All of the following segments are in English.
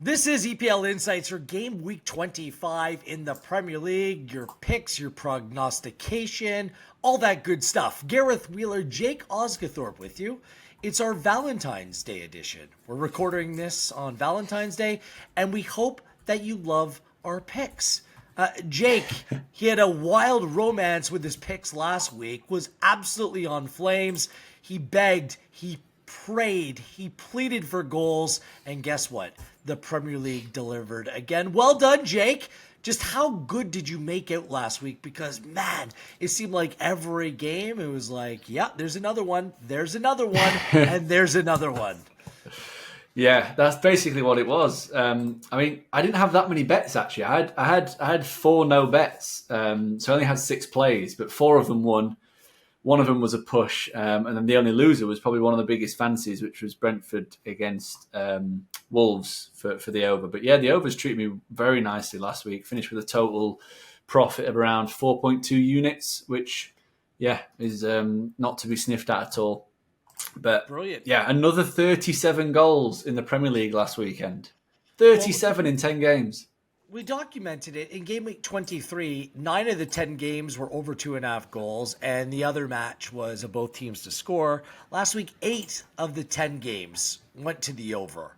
This is EPL Insights for Game Week 25 in the Premier League. Your picks, your prognostication, all that good stuff. Gareth Wheeler, Jake Osgathorpe with you. It's our Valentine's Day edition. We're recording this on Valentine's Day, and we hope that you love our picks. Jake, he had a wild romance with his picks last week, was absolutely on flames. He begged, he prayed, he pleaded for goals, and guess what? The Premier League delivered again. Well done, Jake. Just how good did you make out last week? Because, man, it seemed like every game it was like, yeah, there's another one, and there's another one. Yeah, that's basically what it was. I mean, I didn't have that many bets actually. I had four no bets, so I only had 6 plays, but 4 of them won. One of them was a push, and then the only loser was probably one of the biggest fancies, which was Brentford against Wolves for the over. But yeah, the overs treated me very nicely last week. Finished with a total profit of around 4.2 units, which, yeah, is not to be sniffed at all. But Brilliant. Yeah, another 37 goals in the Premier League last weekend. 37 in 10 games. We documented it in game week 23. 9 of the 10 games were over 2.5 goals, and the other match was of both teams to score. Last week, 8 of the 10 games went to the over.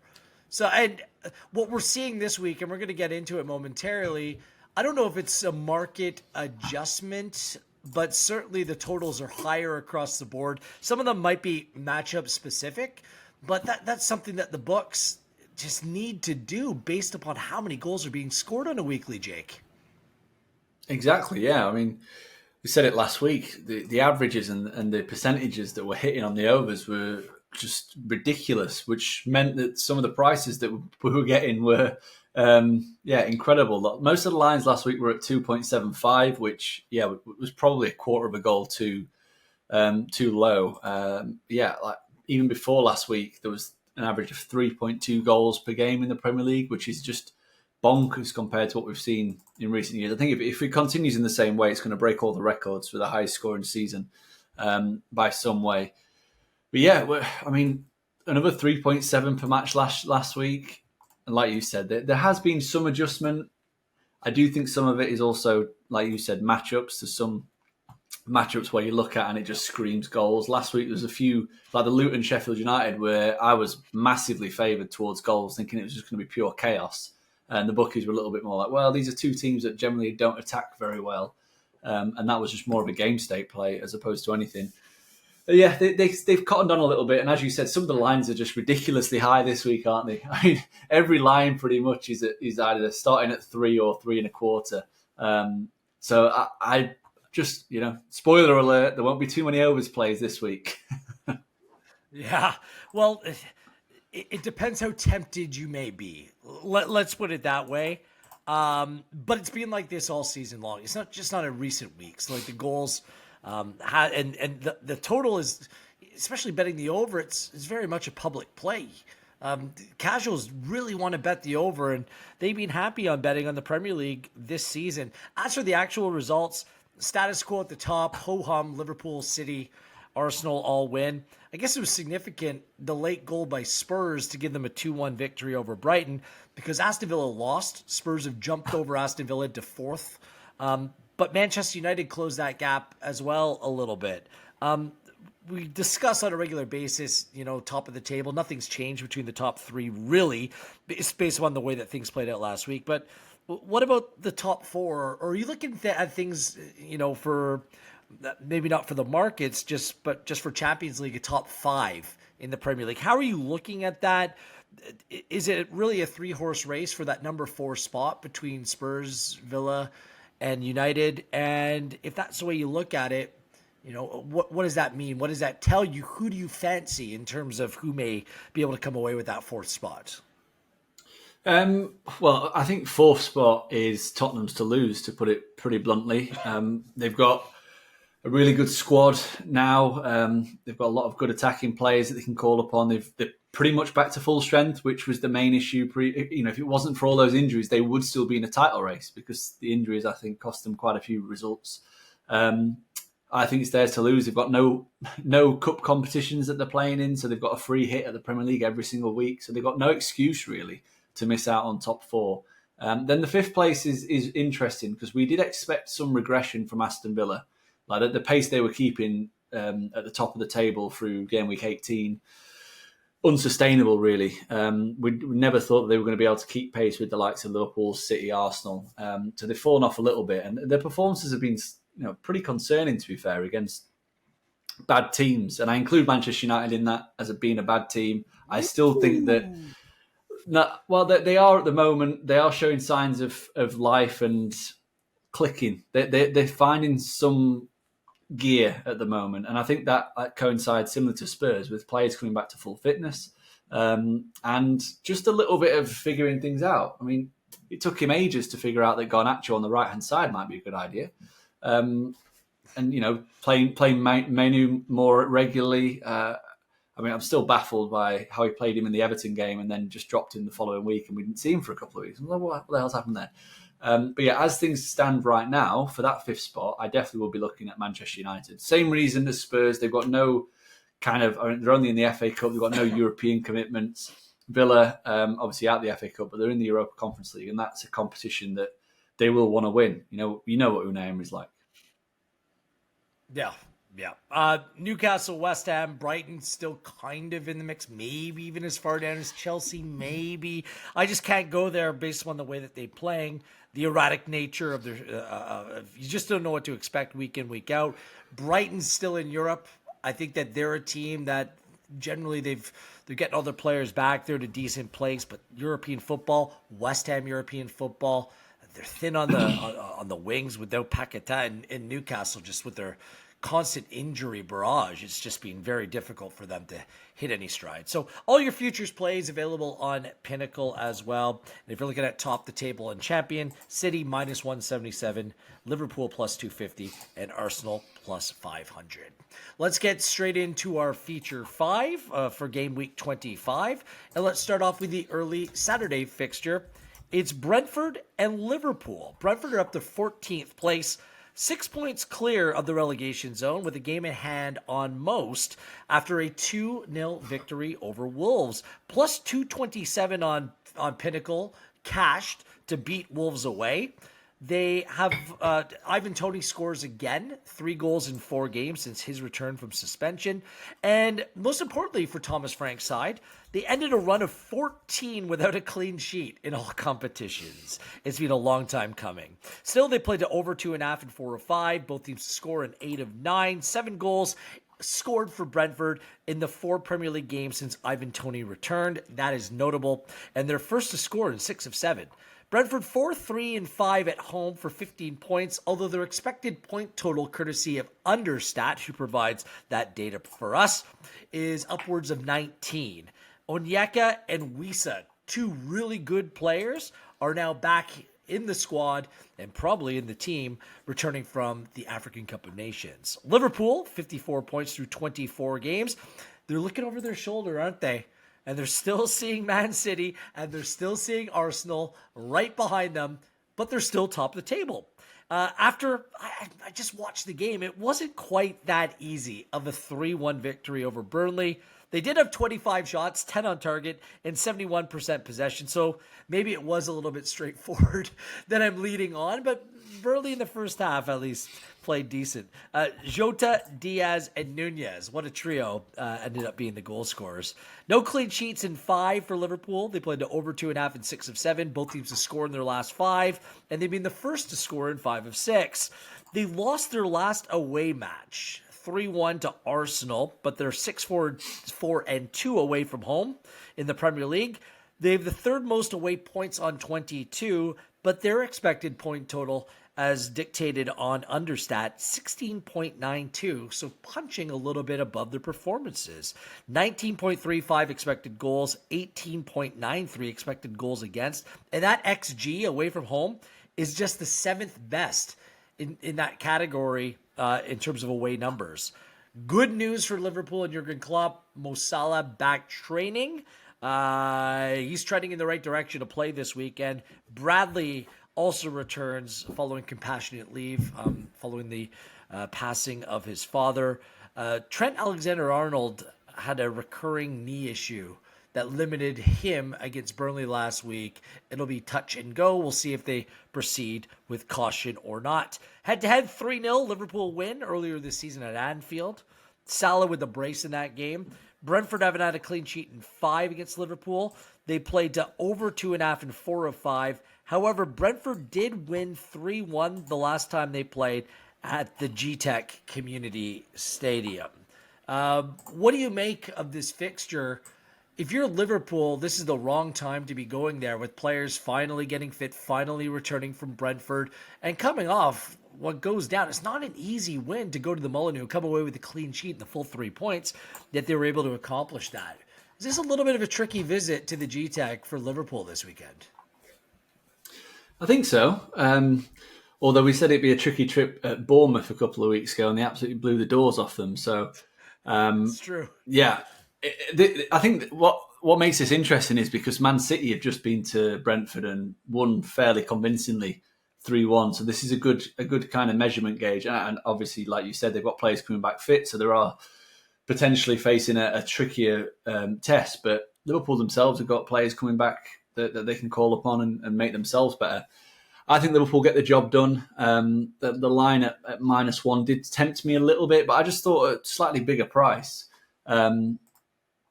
So, and what we're seeing this week, and we're going to get into it momentarily, I don't know if it's a market adjustment, but certainly the totals are higher across the board. Some of them might be matchup specific, but that's something that the books just need to do based upon how many goals are being scored on a weekly, Jake. Exactly, yeah. I mean, we said it last week. The averages and the percentages that were hitting on the overs were just ridiculous, which meant that some of the prices that we were getting were, incredible. Most of the lines last week were at 2.75, which, yeah, was probably a quarter of a goal too low. Like even before last week, there was an average of 3.2 goals per game in the Premier League, which is just bonkers compared to what we've seen in recent years. I think if it continues in the same way, it's going to break all the records for the highest scoring season by some way. But yeah, I mean, another 3.7 per match last week. And like you said, there has been some adjustment. I do think some of it is also, like you said, matchups. There's some matchups where you look at and it just screams goals. Last week there was a few, like the Luton Sheffield United, where I was massively favoured towards goals, thinking it was just going to be pure chaos. And the bookies were a little bit more like, well, these are two teams that generally don't attack very well. And that was just more of a game state play as opposed to anything. But yeah, they've cottoned on a little bit. And as you said, some of the lines are just ridiculously high this week, aren't they? I mean, every line pretty much is either starting at 3 or 3.25. So I just, spoiler alert, there won't be too many overs plays this week. Yeah, well, it depends how tempted you may be. Let's put it that way. But it's been like this all season long. It's not in recent weeks. Like the goals, and the total is, especially betting the over, it's very much a public play. Casuals really want to bet the over, and they've been happy on betting on the Premier League this season. As for the actual results, status quo at the top, ho-hum, Liverpool, City, Arsenal all win. I guess it was significant, the late goal by Spurs to give them a 2-1 victory over Brighton, because Aston Villa lost. Spurs have jumped over Aston Villa to 4th. But Manchester United closed that gap as well a little bit. We discuss on a regular basis, top of the table. Nothing's changed between the top 3, really. It's based on the way that things played out last week. But what about the top 4? Or are you looking at things, for maybe not for the markets, but just for Champions League, a top 5 in the Premier League? How are you looking at that? Is it really a 3-horse race for that number 4 spot between Spurs, Villa, and United? And if that's the way you look at it, what does that mean? What does that tell you? Who do you fancy in terms of who may be able to come away with that 4th spot? Well, I think 4th spot is Tottenham's to lose, to put it pretty bluntly. They've got a really good squad now. They've got a lot of good attacking players that they can call upon. They're pretty much back to full strength, which was the main issue. If it wasn't for all those injuries, they would still be in a title race, because the injuries, I think, cost them quite a few results. I think it's theirs to lose. They've got no cup competitions that they're playing in, so they've got a free hit at the Premier League every single week. So they've got no excuse, really, to miss out on top four. Then the fifth place is interesting because we did expect some regression from Aston Villa. Like at the pace they were keeping at the top of the table through game week 18, unsustainable really. We never thought they were going to be able to keep pace with the likes of Liverpool, City, Arsenal. So they've fallen off a little bit, and their performances have been pretty concerning, to be fair, against bad teams. And I include Manchester United in that as being a bad team. I still think that they are at the moment. They are showing signs of life and clicking. They're finding some gear at the moment, and I think that coincides similar to Spurs with players coming back to full fitness and just a little bit of figuring things out. I mean, it took him ages to figure out that Garnacho on the right hand side might be a good idea, and playing Menu more regularly. I mean, I'm still baffled by how he played him in the Everton game and then just dropped him the following week, and we didn't see him for a couple of weeks. I'm like, what the hell's happened there? But yeah, as things stand right now, for that fifth spot, I definitely will be looking at Manchester United. Same reason as Spurs. They've got no they're only in the FA Cup. They've got no European commitments. Villa, obviously out the FA Cup, but they're in the Europa Conference League, and that's a competition that they will want to win. You know what Unai Emery's like. Yeah. Newcastle, West Ham, Brighton still kind of in the mix, maybe even as far down as Chelsea, maybe. I just can't go there based on the way that they're playing, the erratic nature of their. You just don't know what to expect week in, week out. Brighton's still in Europe. I think that they're a team that generally they're getting all their players back. They're in a decent place, but European football, West Ham European football, they're thin on the wings without Paquetá in Newcastle, just with their constant injury barrage. It's just been very difficult for them to hit any stride. So all your futures plays available on Pinnacle as well. And if you're looking at top the table and champion, City minus 177, Liverpool plus 250, and Arsenal plus 500. Let's get straight into our feature 5 for game week 25. And let's start off with the early Saturday fixture. It's Brentford and Liverpool. Brentford are up to 14th place, 6 points clear of the relegation zone with a game in hand on most after a 2-0 victory over Wolves. Plus 227 on Pinnacle, cashed to beat Wolves away. They have Ivan Toney scores again, 3 goals in 4 games since his return from suspension. And most importantly for Thomas Frank's side, they ended a run of 14 without a clean sheet in all competitions. It's been a long time coming. Still, they played to over 2.5 and 4 of 5. Both teams score in 8 of 9, 7 goals scored for Brentford in the 4 Premier League games since Ivan Toney returned. That is notable. And they're first to score in 6 of 7. Brentford 4-3 and 5 at home for 15 points, although their expected point total, courtesy of Understat, who provides that data for us, is upwards of 19. Onyeka and Wissa, 2 really good players, are now back in the squad and probably in the team, returning from the African Cup of Nations. Liverpool, 54 points through 24 games. They're looking over their shoulder, aren't they? And they're still seeing Man City, and they're still seeing Arsenal right behind them, but they're still top of the table. After I just watched the game, it wasn't quite that easy of a 3-1 victory over Burnley. They did have 25 shots, 10 on target, and 71% possession, so maybe it was a little bit straightforward that I'm leading on, but Burnley in the first half at least played decent. Jota, Diaz, and Nunez, what a trio, ended up being the goal scorers. No clean sheets in 5 for Liverpool. They played to over 2.5 and 6 of 7. Both teams to score in their last 5, and they've been the first to score in 5 of 6. They lost their last away match, 3-1 to Arsenal, but they're 6-4 and 2 away from home in the Premier League. They have the 3rd most away points on 22, but their expected point total, as dictated on Understat, 16.92, so punching a little bit above their performances. 19.35 expected goals, 18.93 expected goals against, and that XG away from home is just the 7th best in that category in terms of away numbers. Good news for Liverpool and Jurgen Klopp. Mo Salah back training. He's trending in the right direction to play this weekend. Bradley also returns following compassionate leave, following the passing of his father. Trent Alexander-Arnold had a recurring knee issue that limited him against Burnley last week. It'll be touch and go. We'll see if they proceed with caution or not. Head-to-head 3-0 Liverpool win earlier this season at Anfield. Salah with the brace in that game. Brentford haven't had a clean sheet in 5 against Liverpool. They played to over 2.5 in 4 of 5. However, Brentford did win 3-1 the last time they played at the G-Tech Community Stadium. What do you make of this fixture? If you're Liverpool, this is the wrong time to be going there with players finally getting fit, finally returning from Brentford, and coming off what goes down. It's not an easy win to go to the Molineux and come away with a clean sheet and the full 3 points, yet they were able to accomplish that. Is this a little bit of a tricky visit to the G-Tech for Liverpool this weekend? I think so. Although we said it'd be a tricky trip at Bournemouth a couple of weeks ago, and they absolutely blew the doors off them. So, it's true. Yeah, I think what makes this interesting is because Man City have just been to Brentford and won fairly convincingly 3-1. So this is a good kind of measurement gauge. And obviously, like you said, they've got players coming back fit, so there are potentially facing a trickier test. But Liverpool themselves have got players coming back that they can call upon and make themselves better. I think Liverpool get the job done. The line at -1 did tempt me a little bit, but I just thought a slightly bigger price.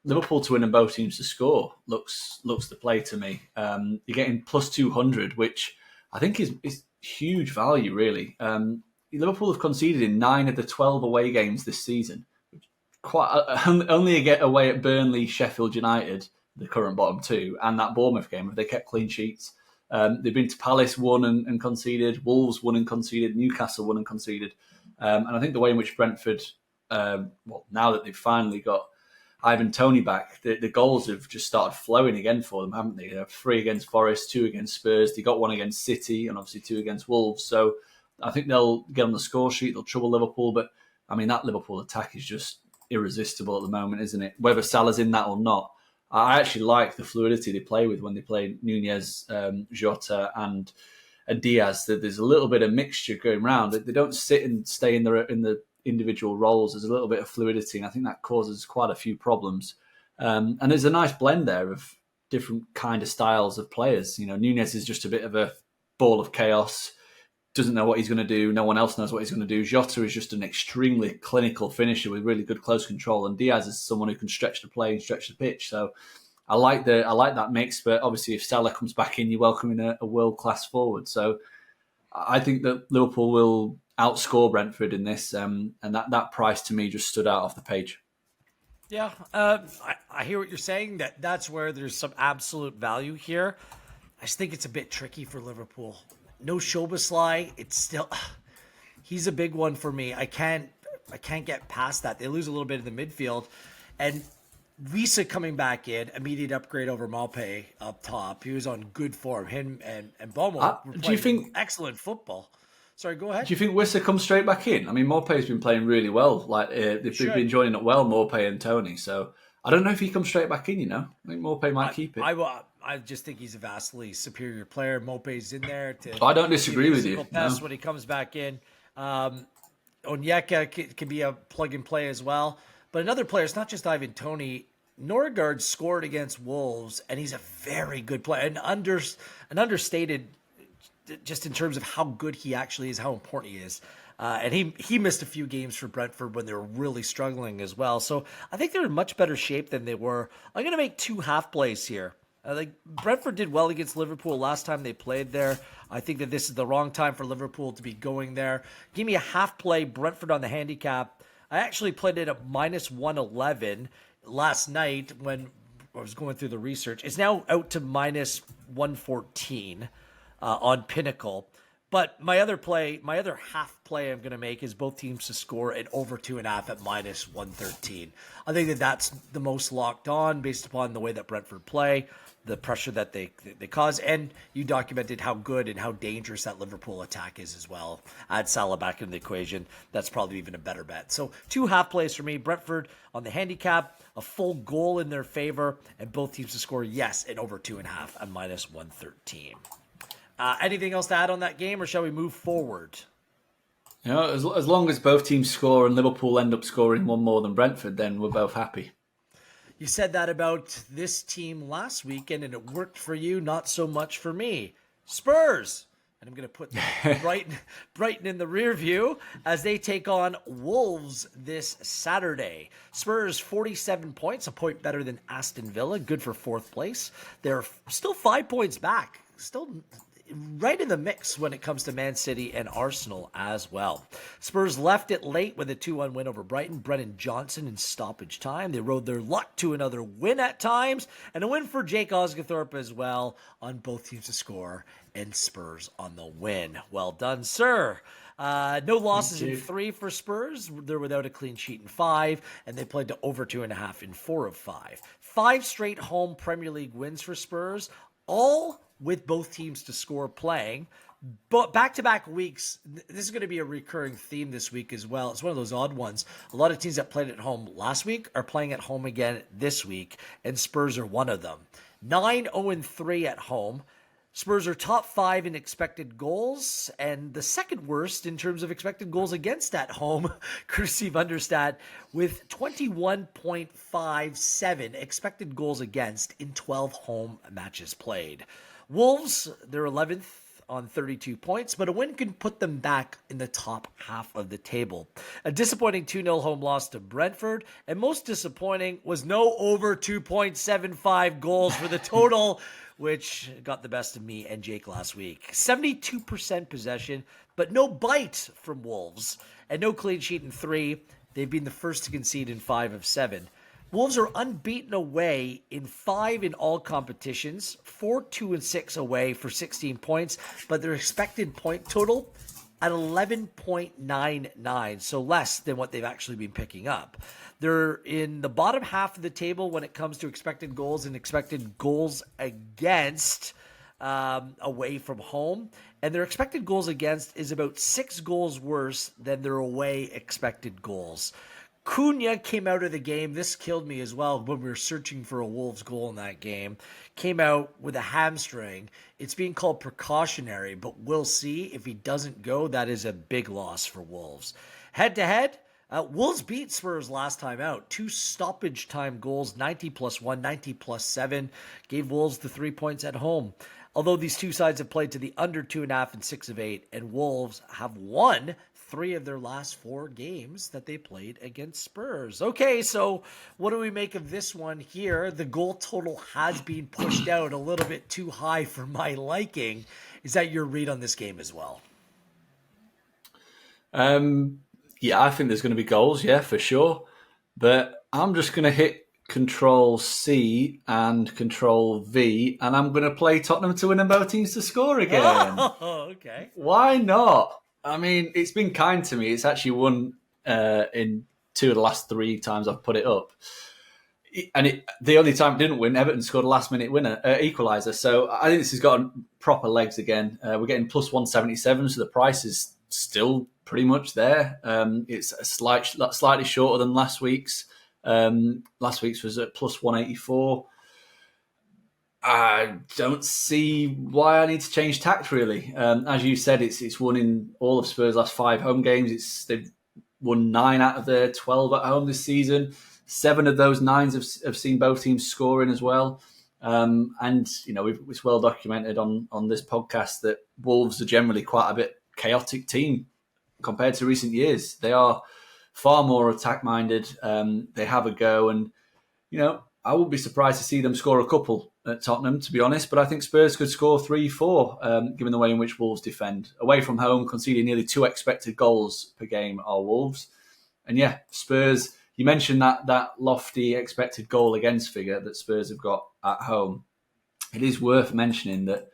Liverpool to win and both teams to score looks the play to me. You're getting +200, which I think is huge value, really. Liverpool have conceded in 9 of the 12 away games this season. Only a get away at Burnley, Sheffield United, the current bottom 2, and that Bournemouth game, have they kept clean sheets. They've been to Palace, won and conceded. Wolves won and conceded. Newcastle won and conceded. And I think the way in which Brentford, now that they've finally got Ivan Toney back, the goals have just started flowing again for them, haven't they? 3 against Forest, 2 against Spurs. They got 1 against City and obviously 2 against Wolves. So I think they'll get on the score sheet. They'll trouble Liverpool. But, I mean, that Liverpool attack is just irresistible at the moment, isn't it? Whether Salah's in that or not. I actually like the fluidity they play with when they play Nunez, Jota and Diaz. That there's a little bit of mixture going around. They don't sit and stay in the individual roles. There's a little bit of fluidity, and I think that causes quite a few problems. And there's a nice blend there of different kind of styles of players. Nunez is just a bit of a ball of chaos, doesn't know what he's going to do. No one else knows what he's going to do. Jota is just an extremely clinical finisher with really good close control, and Diaz is someone who can stretch the play and stretch the pitch. So I like that mix. But obviously, if Salah comes back in, you're welcoming a world class forward. So I think that Liverpool will outscore Brentford in this, and that price to me just stood out off the page. Yeah, I hear what you're saying. That's where there's some absolute value here. I just think it's a bit tricky for Liverpool. No Szoboszlai, it's still he's a big one for me. I can't get past that. They lose a little bit in the midfield, and Visa coming back in, immediate upgrade over Maupay up top. He was on good form. Him and Bomo were do you think excellent football? Sorry, go ahead. Do you think Wissa comes straight back in? I mean, Maupay's been playing really well. They've been joining up well, Maupay and Toney. So I don't know if he comes straight back in. I think Maupay might keep it. I just think he's a vastly superior player. Maupay's in there to. I don't disagree with you. No. When he comes back in, Onyeka can be a plug and play as well. But another player, it's not just Ivan Toney. Norgard scored against Wolves, and he's a very good player, an understated, just in terms of how good he actually is, how important he is. And he missed a few games for Brentford when they were really struggling as well. So I think they're in much better shape than they were. I'm going to make 2 half plays here. Brentford did well against Liverpool last time they played there. I think that this is the wrong time for Liverpool to be going there. Give me a half play, Brentford on the handicap. I actually played it at -111 last night when I was going through the research. It's now out to -114 on Pinnacle. But my other half play I'm going to make is both teams to score at over 2.5 at -113. I think that's the most locked on based upon the way that Brentford play, the pressure that they cause, and you documented how good and how dangerous that Liverpool attack is as well. Add Salah back into the equation, that's probably even a better bet. So 2 half plays for me, Brentford on the handicap, a full goal in their favor, and both teams to score, yes, at over 2.5 at -113. Anything else to add on that game, or shall we move forward? As long as both teams score and Liverpool end up scoring one more than Brentford, then we're both happy. You said that about this team last weekend, and it worked for you, not so much for me. Spurs. And I'm going to put Brighton in the rear view as they take on Wolves this Saturday. Spurs 47 points, a point better than Aston Villa, good for fourth place. They're still 5 points back, still right in the mix when it comes to Man City and Arsenal as well. Spurs left it late with a 2-1 win over Brighton. Brennan Johnson in stoppage time. They rode their luck to another win at times, and a win for Jake Osgathorpe as well on both teams to score, and Spurs on the win. Well done, sir. No losses in 3 for Spurs. They're without a clean sheet in 5, and they played to over 2.5 in 4 of 5. 5 straight home Premier League wins for Spurs, all with both teams to score playing. But back-to-back weeks, this is going to be a recurring theme this week as well. It's one of those odd ones. A lot of teams that played at home last week are playing at home again this week, and Spurs are one of them. 9-0-3 at home. Spurs are top 5 in expected goals and the second worst in terms of expected goals against at home, courtesy of Understat, with 21.57 expected goals against in 12 home matches played. Wolves, they're 11th on 32 points, but a win can put them back in the top half of the table. A disappointing 2-0 home loss to Brentford, and most disappointing was no over 2.75 goals for the total, which got the best of me and Jake last week. 72% possession, but no bite from Wolves, and no clean sheet in 3. They've been the first to concede in 5 of 7. Wolves are unbeaten away in 5 in all competitions, 4-2-6 away for 16 points, but their expected point total at 11.99, so less than what they've actually been picking up. They're in the bottom half of the table when it comes to expected goals and expected goals against away from home, and their expected goals against is about 6 goals worse than their away expected goals. Cunha came out of the game. This killed me as well when we were searching for a Wolves goal in that game. Came out with a hamstring. It's being called precautionary, but we'll see. If he doesn't go, that is a big loss for Wolves. Head-to-head, Wolves beat Spurs last time out. 2 stoppage time goals, 90+1, 90+7. Gave Wolves the 3 points at home. Although these two sides have played to the under 2.5 in 6 of 8, and Wolves have won 3 of their last 4 games that they played against Spurs. Okay, so what do we make of this one here? The goal total has been pushed out a little bit too high for my liking. Is that your read on this game as well? Yeah, I think there's going to be goals, yeah, for sure. But I'm just going to hit Control C and Control V, and I'm going to play Tottenham to win and both teams to score again. Oh, okay. Why not? I mean, it's been kind to me. It's actually won in 2 of the last 3 times I've put it up. And the only time it didn't win, Everton scored a last-minute equaliser. So I think this has got proper legs again. We're getting plus 177, so the price is still pretty much there. It's slightly shorter than last week's. Last week's was at plus 184. I don't see why I need to change tact, really. As you said, it's won in all of Spurs' last 5 home games. They've won 9 out of their 12 at home this season. 7 of those 9s have seen both teams scoring as well. And, you know, it's well documented on this podcast that Wolves are generally quite a bit chaotic team compared to recent years. They are far more attack-minded. They have a go, and, you know, I wouldn't be surprised to see them score a couple at Tottenham, to be honest, but I think Spurs could score 3-4, given the way in which Wolves defend. Away from home, conceding nearly 2 expected goals per game are Wolves. And yeah, Spurs, you mentioned that lofty expected goal against figure that Spurs have got at home. It is worth mentioning that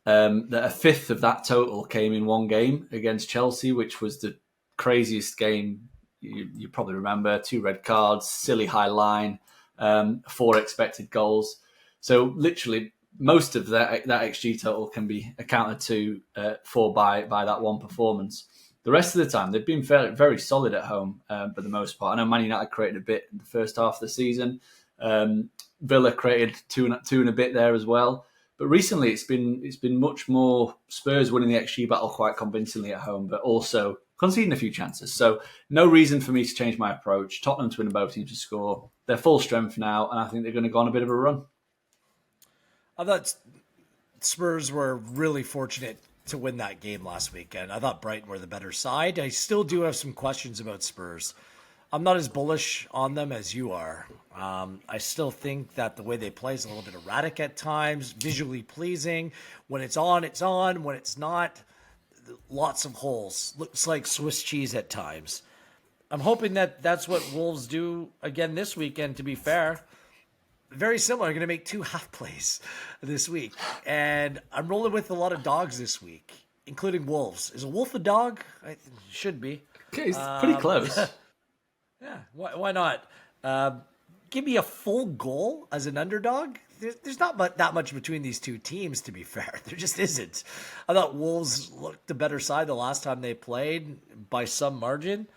a fifth of that total came in one game against Chelsea, which was the craziest game you probably remember. 2 red cards, silly high line, 4 expected goals. So literally, most of that XG total can be accounted for by that one performance. The rest of the time, they've been very solid at home for the most part. I know Man United created a bit in the first half of the season. Villa created two and a bit there as well. But recently, it's been much more Spurs winning the XG battle quite convincingly at home, but also conceding a few chances. So no reason for me to change my approach. Tottenham to win both teams to score. they're full strength now, and I think they're going to go on a bit of a run. I thought Spurs were really fortunate to win that game last weekend. I thought Brighton were the better side. I still do have some questions about Spurs. I'm not as bullish on them as you are. I still think that the way they play is a little bit erratic at times, visually pleasing. When it's on, it's on. When it's not, lots of holes. Looks like Swiss cheese at times. I'm hoping that that's what Wolves do again this weekend, to be fair. Very similar. I'm going to make 2 half plays this week. And I'm rolling with a lot of dogs this week, including Wolves. Is a wolf a dog? It should be. Okay, it's pretty close. Yeah, why not? Give me a full goal as an underdog. There's not that much between these two teams, to be fair. There just isn't. I thought Wolves looked the better side the last time they played by some margin.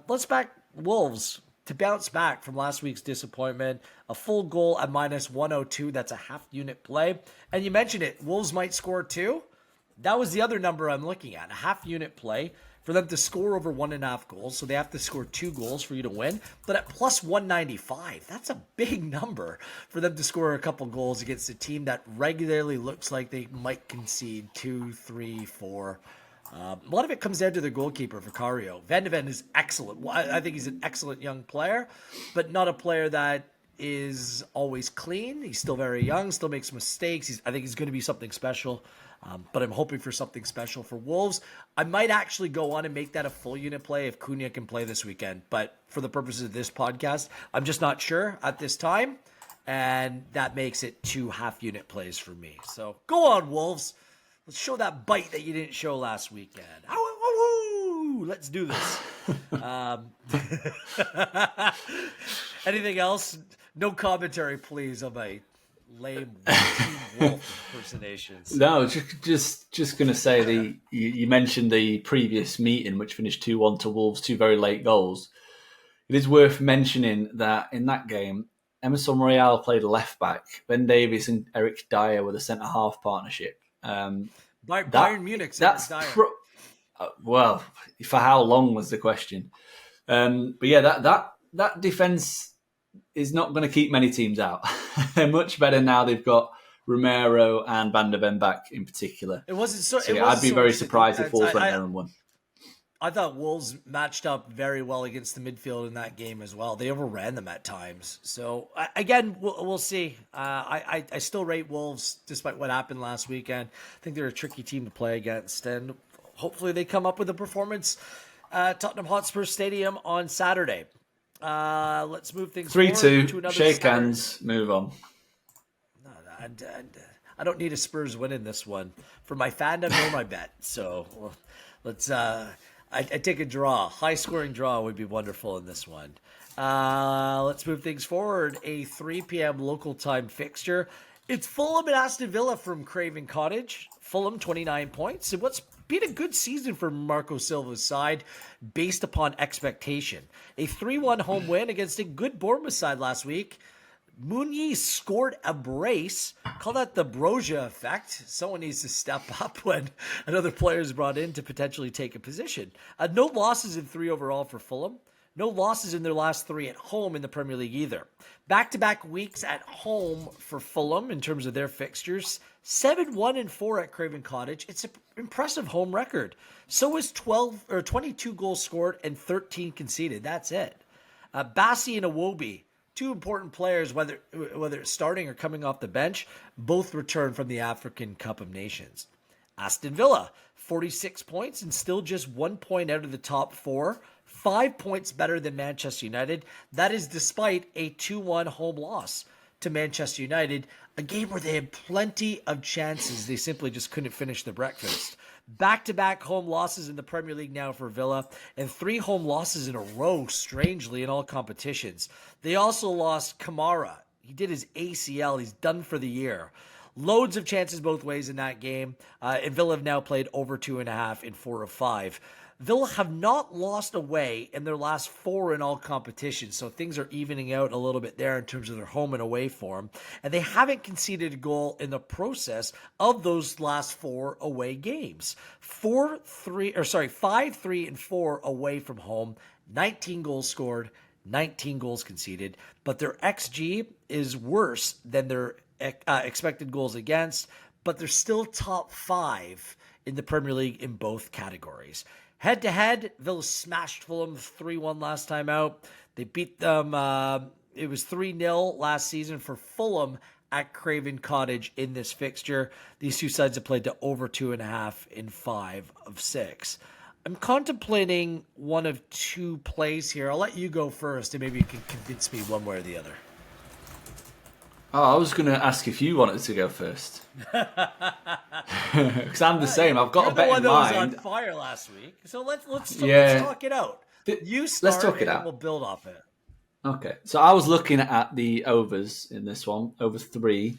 Let's back Wolves to bounce back from last week's disappointment. A full goal at -102. That's a half unit play. And you mentioned it. Wolves might score 2. That was the other number I'm looking at. A half unit play for them to score over 1.5 goals. So they have to score 2 goals for you to win. But at +195, that's a big number for them to score a couple goals against a team that regularly looks like they might concede 2, 3, 4. A lot of it comes down to their goalkeeper, Vicario. Van de Ven is excellent. I think he's an excellent young player, but not a player that is always clean. He's still very young, still makes mistakes. I think he's going to be something special, but I'm hoping for something special for Wolves. I might actually go on and make that a full unit play if Cunha can play this weekend, but for the purposes of this podcast, I'm just not sure at this time, and that makes it 2 half unit plays for me. So go on, Wolves. Let's show that bite that you didn't show last weekend. Let's do this. Anything else? No commentary, please, on my lame Team Wolf impersonations. No, just going to say you mentioned the previous meeting, which finished 2-1 to Wolves, 2 very late goals. It is worth mentioning that in that game, Emerson Royale played left back. Ben Davies and Eric Dyer were the centre half partnership. Bayern Munich. That's well, for how long was the question? But yeah, that defense is not going to keep many teams out. They're much better now. They've got Romero and Van de Ven back in particular. I'd be very surprised if Wolves went there and won. I thought Wolves matched up very well against the midfield in that game as well. They overran them at times. So, again, we'll see. I still rate Wolves despite what happened last weekend. I think they're a tricky team to play against. And hopefully they come up with a performance at Tottenham Hotspur Stadium on Saturday. Let's move things 3-2, to another shake hands, move on. I don't need a Spurs win in this one for my fandom or my bet. So, let's... I take a draw. High-scoring draw would be wonderful in this one. Let's move things forward. A 3 p.m. local time fixture. It's Fulham and Aston Villa from Craven Cottage. Fulham, 29 points. And what's been a good season for Marco Silva's side based upon expectation. A 3-1 home win against a good Bournemouth side last week. Muniz scored a brace. Call that the Broja effect. Someone needs to step up when another player is brought in to potentially take a position. No losses in 3 overall for Fulham. No losses in their last 3 at home in the Premier League either. Back-to-back weeks at home for Fulham in terms of their fixtures. 7-1-4 at Craven Cottage. It's an impressive home record. So is 22 goals scored and 13 conceded. That's it. Bassi and Iwobi, 2 important players, whether it's starting or coming off the bench, both return from the African Cup of Nations. Aston Villa, 46 points and still just 1 point out of the top 4. 5 points better than Manchester United. That is despite a 2-1 home loss to Manchester United, a game where they had plenty of chances. They simply just couldn't finish the breakfast. Back-to-back home losses in the Premier League now for Villa, and 3 home losses in a row, strangely, in all competitions. They also lost Kamara. He did his ACL. He's done for the year. Loads of chances both ways in that game, and Villa have now played over 2.5 in 4 of 5. Villa have not lost away in their last 4 in all competitions, so things are evening out a little bit there in terms of their home and away form. And they haven't conceded a goal in the process of those last 4 away games. 5-3-4 away from home, 19 goals scored, 19 goals conceded, but their XG is worse than their expected goals against, but they're still top 5 in the Premier League in both categories. Head to head, Villa smashed Fulham 3-1 last time out. They beat them, it was 3-0 last season for Fulham at Craven Cottage in this fixture. These two sides have played to over 2.5 in 5 of 6. I'm contemplating one of two plays here. I'll let you go first, and maybe you can convince me one way or the other. Oh, I was going to ask if you wanted to go first. Because I'm the same. I've got a bet in mind. You're the one that was on fire last week. So let's talk it out. You start, let's talk it out. We'll build off it. Okay. So I was looking at the overs in this one, over 3.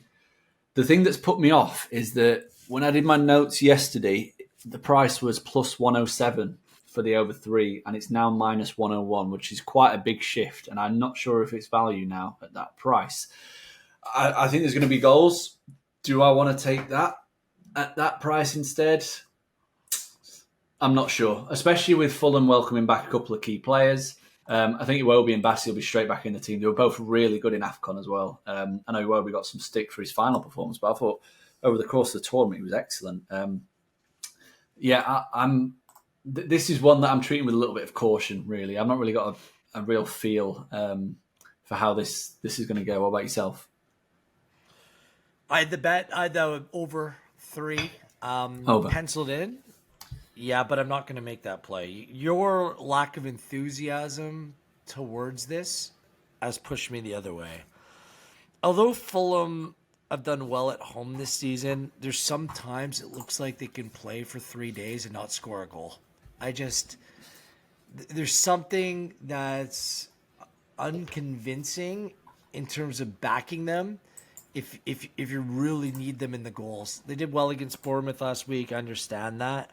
The thing that's put me off is that when I did my notes yesterday, the price was plus 107 for the over 3, and it's now minus 101, which is quite a big shift. And I'm not sure if it's value now at that price. I think there's going to be goals. Do I want to take that at that price instead? I'm not sure, especially with Fulham welcoming back a couple of key players. I think Iwobi and Bassi will be straight back in the team. They were both really good in AFCON as well. I know Iwobi got some stick for his final performance, but I thought over the course of the tournament he was excellent. This is one that I'm treating with a little bit of caution, really. I've not really got a real feel for how this is going to go. What about yourself? I had the bet. I had the over 3 penciled in. Yeah, but I'm not going to make that play. Your lack of enthusiasm towards this has pushed me the other way. Although Fulham have done well at home this season, there's sometimes it looks like they can play for 3 days and not score a goal. There's something that's unconvincing in terms of backing them. If you really need them in the goals. They did well against Bournemouth last week. I understand that.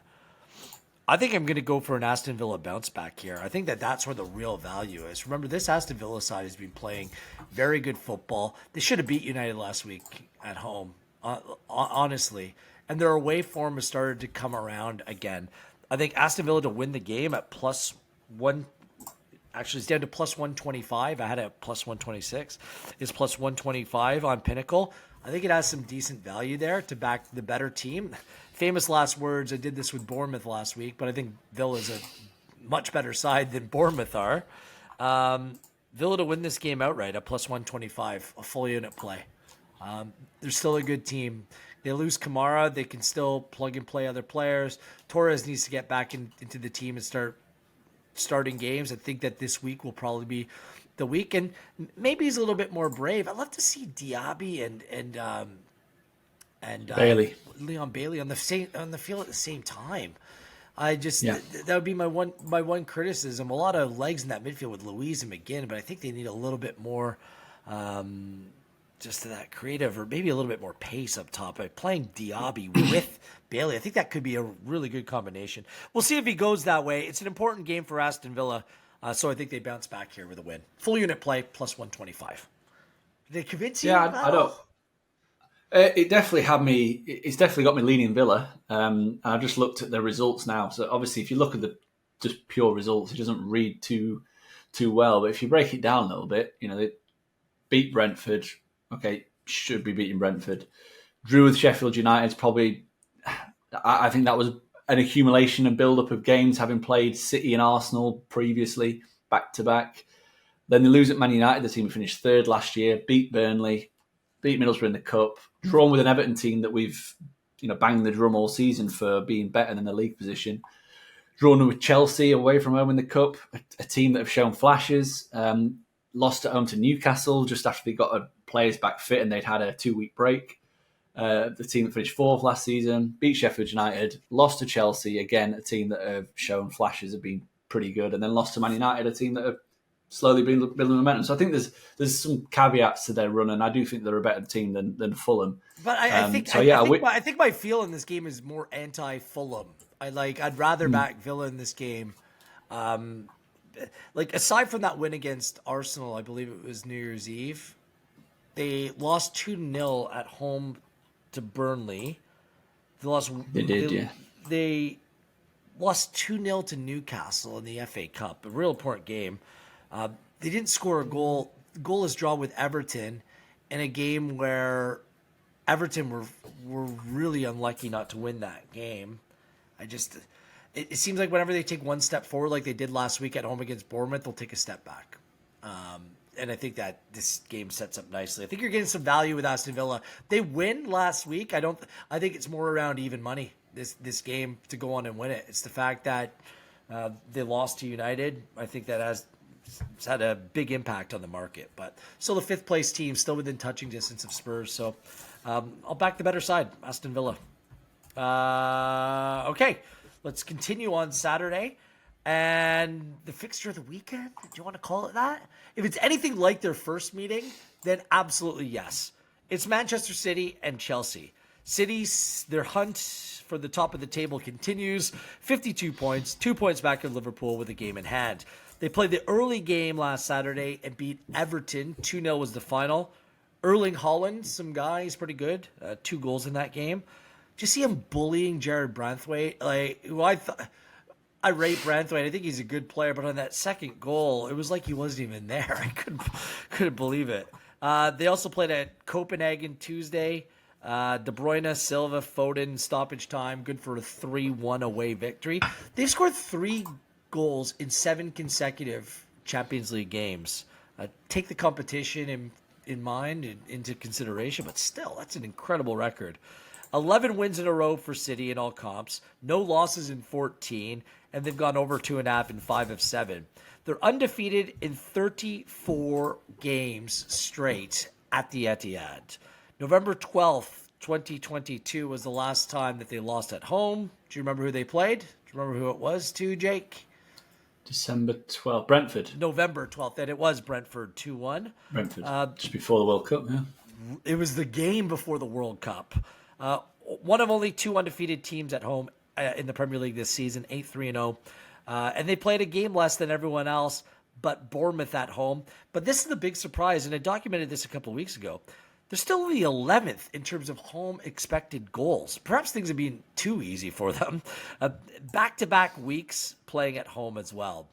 I think I'm going to go for an Aston Villa bounce back here. I think that's where the real value is. Remember, this Aston Villa side has been playing very good football. They should have beat United last week at home, honestly. And their away form has started to come around again. I think Aston Villa to win the game at plus 1. Actually, it's down to plus 125. I had it at plus 126. It's plus 125 on Pinnacle. I think it has some decent value there to back the better team. Famous last words. I did this with Bournemouth last week, but I think Villa's a much better side than Bournemouth are. Villa to win this game outright at plus 125, a full unit play. They're still a good team. They lose Kamara. They can still plug and play other players. Torres needs to get back into the team and start starting games. I think that this week will probably be the week, and maybe he's a little bit more brave. I'd love to see Diaby and Bailey, Leon Bailey on the field at the same time. That would be my one criticism. A lot of legs in that midfield with Louise and McGinn, but I think they need a little bit more just to that creative, or maybe a little bit more pace up top by playing Diaby with Bailey. I think that could be a really good combination. We'll see if he goes that way. It's an important game for Aston Villa, so I think they bounce back here with a win. Full unit play, plus 125. Did they convince you? Yeah, I don't. It definitely had me. It's definitely got me leaning Villa. And I just looked at the results now. So obviously, if you look at the just pure results, it doesn't read too well. But if you break it down a little bit, they beat Brentford. Okay, should be beating Brentford. Drew with Sheffield United. Probably, I think that was an accumulation and build-up of games, having played City and Arsenal previously, back-to-back. Then they lose at Man United, the team who finished 3rd last year, beat Burnley, beat Middlesbrough in the Cup, drawn with an Everton team that we've banged the drum all season for being better than the league position. Drawn with Chelsea away from home in the Cup, a team that have shown flashes. Lost at home to Newcastle just after they got players back fit and they'd had a 2-week break. The team that finished 4th last season, beat Sheffield United, lost to Chelsea, again, a team that have shown flashes of being pretty good, and then lost to Man United, a team that have slowly been building momentum. So I think there's some caveats to their run, and I do think they're a better team than Fulham. But I think my feel in this game is more anti-Fulham. I'd rather back Villa in this game. Aside from that win against Arsenal, I believe it was New Year's Eve, they lost 2-0 at home to Burnley. They lost 2-0 to Newcastle in the FA Cup, a real important game. they didn't score a goal. The goal is drawn with Everton in a game where Everton were really unlucky not to win that game. It seems like whenever they take one step forward, like they did last week at home against Bournemouth, they'll take a step back. And I think that this game sets up nicely. I think you're getting some value with Aston Villa. They win last week. I think it's more around even money this game to go on and win it. It's the fact that they lost to United. I think that has had a big impact on the market. But still the fifth place team, still within touching distance of Spurs. So I'll back the better side, Aston Villa. Okay, let's continue on Saturday. And the fixture of the weekend, do you want to call it that? If it's anything like their first meeting, then absolutely yes. It's Manchester City and Chelsea. City's, their hunt for the top of the table continues. 52 points, 2 points back of Liverpool with a game in hand. They played the early game last Saturday and beat Everton. 2-0 was the final. Erling Haaland, some guy, he's pretty good. 2 goals in that game. Did you see him bullying Jared Branthwaite? I rate Branthwaite. I think he's a good player, but on that second goal, it was like he wasn't even there. I couldn't believe it. They also played at Copenhagen Tuesday. De Bruyne, Silva, Foden, stoppage time. Good for a 3-1 away victory. They've scored 3 goals in 7 consecutive Champions League games. Take the competition in mind and into consideration, but still, that's an incredible record. 11 wins in a row for City in all comps. No losses in 14. And they've gone over 2.5 in 5 of 7. They're undefeated in 34 games straight at the Etihad. November 12th, 2022 was the last time that they lost at home. Do you remember who they played? Do you remember who it was too, Jake? December 12th. Brentford. November 12th, and it was Brentford 2-1. Brentford, just before the World Cup, yeah. It was the game before the World Cup. One of only 2 undefeated teams at home in the Premier League this season, 8-3-0. And they played a game less than everyone else, but Bournemouth at home. But this is the big surprise, and I documented this a couple of weeks ago. They're still the 11th in terms of home expected goals. Perhaps things have been too easy for them. Back-to-back weeks playing at home as well.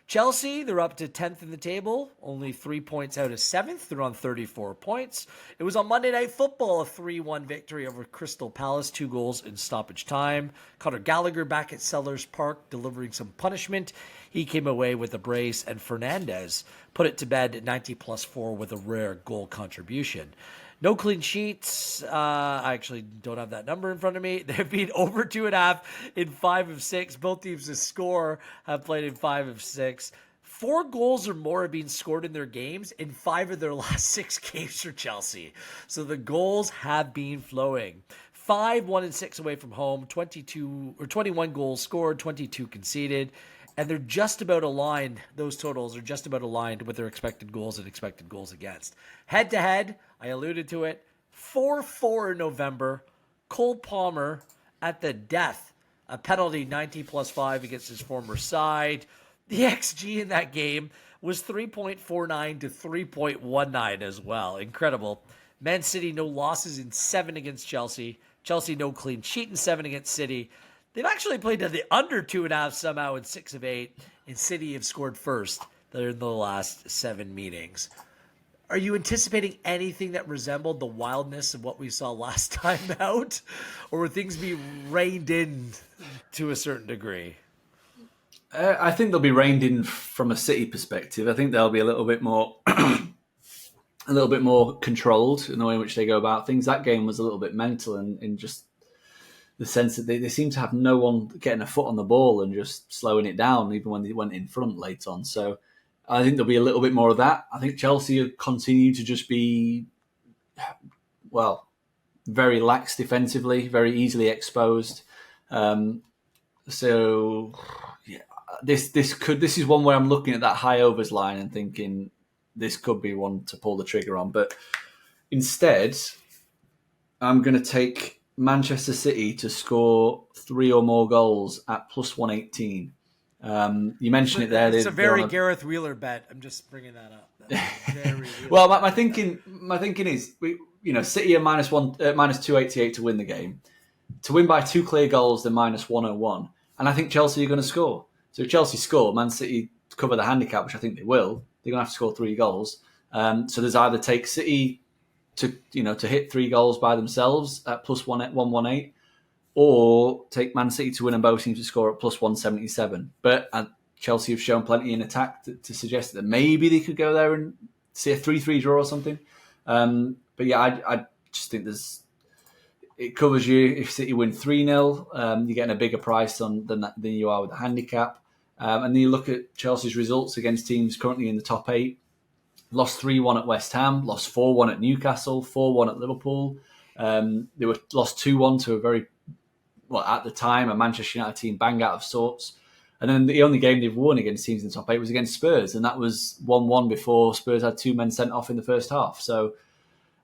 Chelsea, they're up to 10th in the table, only 3 points out of 7th. They're on 34 points. It was on Monday Night Football, a 3-1 victory over Crystal Palace, 2 goals in stoppage time. Conor Gallagher back at Sellers Park, delivering some punishment. He came away with a brace, and Fernandez put it to bed at 90+4 with a rare goal contribution. No clean sheets. I actually don't have that number in front of me. They've been over 2.5 in 5 of 6. Both teams to score have played in 5 of 6. 4 goals or more have been scored in their games in 5 of their last 6 games for Chelsea. So the goals have been flowing. 5-1-6 away from home. 21 goals scored, 22 conceded. And they're just about aligned. Those totals are just about aligned with their expected goals and expected goals against. Head-to-head, I alluded to it, 4-4 in November. Cole Palmer at the death. A penalty 90+5 against his former side. The XG in that game was 3.49 to 3.19 as well. Incredible. Man City, no losses in 7 against Chelsea. Chelsea, no clean sheet in 7 against City. They've actually played to the under 2.5 somehow in 6 of 8, and City have scored first. They're in the last 7 meetings. Are you anticipating anything that resembled the wildness of what we saw last time out? Or will things be reined in to a certain degree? I think they'll be reined in from a City perspective. I think they'll be a little bit more controlled in the way in which they go about things. That game was a little bit mental in just the sense that they seem to have no one getting a foot on the ball and just slowing it down, even when they went in front late on. So I think there'll be a little bit more of that. I think Chelsea continue to just be, very lax defensively, very easily exposed. This is one where I'm looking at that high overs line and thinking this could be one to pull the trigger on. But instead, I'm going to take Manchester City to score 3 or more goals at plus 118. You mentioned it there. It's a very Gareth Wheeler bet. I'm just bringing that up. Well, my thinking is, City are minus 288 to win the game. To win by 2 clear goals, they're minus 101. And I think Chelsea are going to score. So if Chelsea score, Man City cover the handicap, which I think they will. they're going to have to score 3 goals. So there's either take City to hit 3 goals by themselves at plus 118, or take Man City to win and both teams to score at plus 177. But Chelsea have shown plenty in attack to suggest that maybe they could go there and see a 3-3 draw or something. But yeah, I just think it covers you if City win 3-0. You're getting a bigger price than you are with the handicap. And then you look at Chelsea's results against teams currently in the top 8. Lost 3-1 at West Ham, lost 4-1 at Newcastle, 4-1 at Liverpool. They were lost 2-1 to a very, at the time, a Manchester United team bang out of sorts. And then the only game they've won against teams in the top 8 was against Spurs, and that was 1-1 before Spurs had 2 men sent off in the first half. So,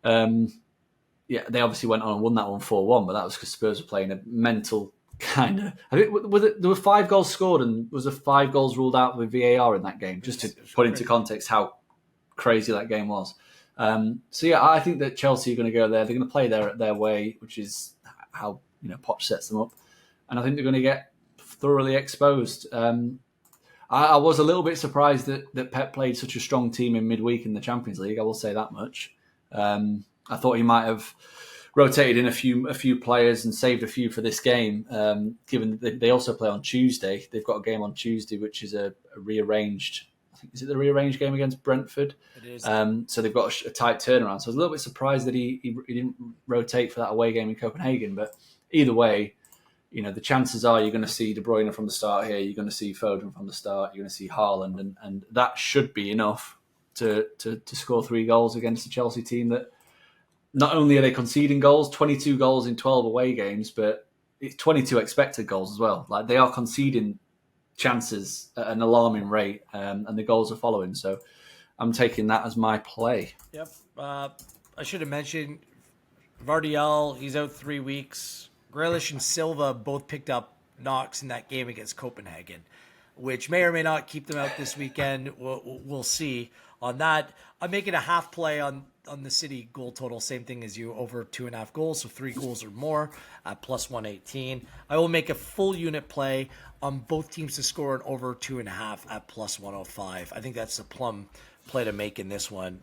they obviously went on and won that one 4-1, but that was because Spurs were playing a mental kind of... there were 5 goals scored, and was there 5 goals ruled out with VAR in that game, just to put into context how crazy that game was. I think that Chelsea are going to go there. They're going to play their way, which is how Poch sets them up. And I think they're going to get thoroughly exposed. I was a little bit surprised that Pep played such a strong team in midweek in the Champions League. I will say that much. I thought he might have rotated in a few players and saved a few for this game, given that they also play on Tuesday. They've got a game on Tuesday, which is a rearranged... Is it the rearranged game against Brentford? It is. So they've got a tight turnaround. So I was a little bit surprised that he didn't rotate for that away game in Copenhagen. But either way, the chances are you're going to see De Bruyne from the start here. You're going to see Foden from the start. You're going to see Haaland. And that should be enough to score 3 goals against the Chelsea team that not only are they conceding goals, 22 goals in 12 away games, but it's 22 expected goals as well. Like, they are conceding chances at an alarming rate, and the goals are following. So I'm taking that as my play. Yep. I should have mentioned Vardiel, he's out 3 weeks. Grealish and Silva both picked up knocks in that game against Copenhagen, which may or may not keep them out this weekend. We'll see on that. I'm making a half play on the City goal total, same thing as you, over 2.5 goals, so 3 goals or more at plus 118. I will make a full unit play on both teams to score an over 2.5 at plus 105. I think that's a plum play to make in this one.